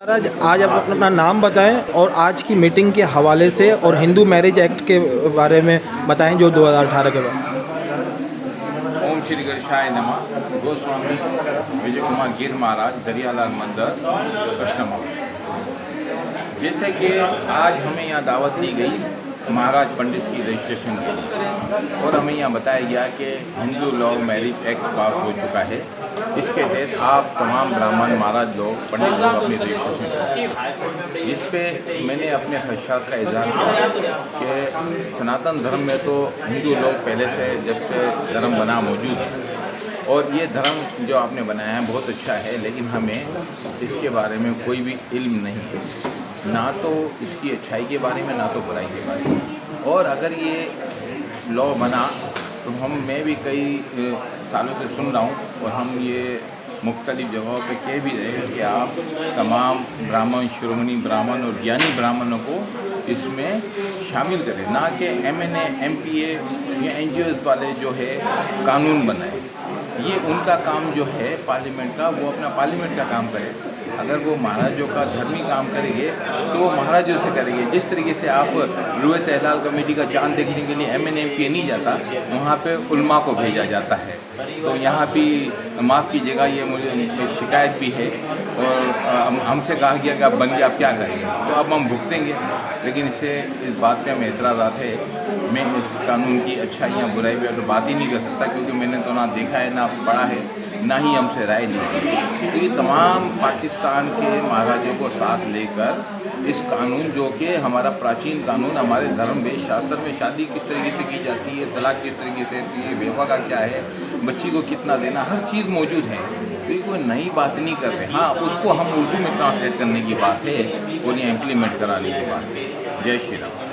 महाराज, आज आप अपना नाम बताएं और आज की मीटिंग के हवाले से और हिंदू मैरिज एक्ट के बारे में बताएं जो 2018 के बाद। ओम श्री गणेशाय नमः। गोस्वामी विजय कुमार गिर महाराज, दरियालाल मंदिर, कस्टम हाउस। जैसे कि आज हमें यहाँ दावत दी गई महाराज पंडित की रजिस्ट्रेशन के लिए, और हमें यहाँ बताया गया कि हिंदू लॉ मैरिज एक्ट पास हो चुका है। इसके तहत आप तमाम ब्राह्मण महाराज लोग, पंडित लोग अपनी रजिस्ट्रेशन करें। इस पर मैंने अपने खदशात का इजहार किया कि सनातन धर्म में तो हिंदू लोग पहले से जब से धर्म बना मौजूद है, और ये धर्म जो आपने बनाया है बहुत अच्छा है, लेकिन हमें इसके बारे में कोई भी इल्म नहीं है, ना तो इसकी अच्छाई के बारे में, ना तो बुराई के बारे में। और अगर ये लॉ बना तो मैं भी कई सालों से सुन रहा हूँ, और हम ये मुख्तलिफ़ जगहों पे कह भी रहे हैं कि आप तमाम ब्राह्मण, शिरोमणि ब्राह्मण और ज्ञानी ब्राह्मणों को इसमें शामिल करें, ना कि MNA, MPA या NGOs वाले जो है कानून बनाए। ये उनका काम जो है पार्लियामेंट का, वो अपना पार्लियामेंट का काम करे। अगर वो महाराजों का धर्मी काम करेंगे तो वो महाराजों से करेंगे। जिस तरीके से आप रुएत एहलाल कमेटी का चांद देखने के लिए MNA, MPA नहीं जाता, वहाँ पे उल्मा को भेजा जाता है। तो यहाँ भी माफ़ कीजिएगा, ये मुझे शिकायत भी है, और हमसे कहा गया कि आप बन गए, आप क्या करेंगे, तो अब हम भुगतेंगे। लेकिन इस बात पे हमें एतराज़ात है। मैं इस कानून की अच्छाइयाँ बुराई भी तो बात ही नहीं कर सकता, क्योंकि मैंने तो ना देखा है, ना पढ़ा है, ना ही हमसे राय ली है। तो ये तमाम पाकिस्तान के महाराजों को साथ लेकर इस कानून, जो कि हमारा प्राचीन कानून, हमारे धर्म वेद शास्त्र में शादी किस तरीके से की जाती है, तलाक किस तरीके से होती है, विवाह का क्या है, बच्ची को कितना देना, हर चीज़ मौजूद है। तो ये कोई नई बात नहीं कर रहे। हाँ, उसको हम उर्दू में ट्रांसलेट करने की बात है और ये इम्प्लीमेंट कराने की बात है। जय श्री राम।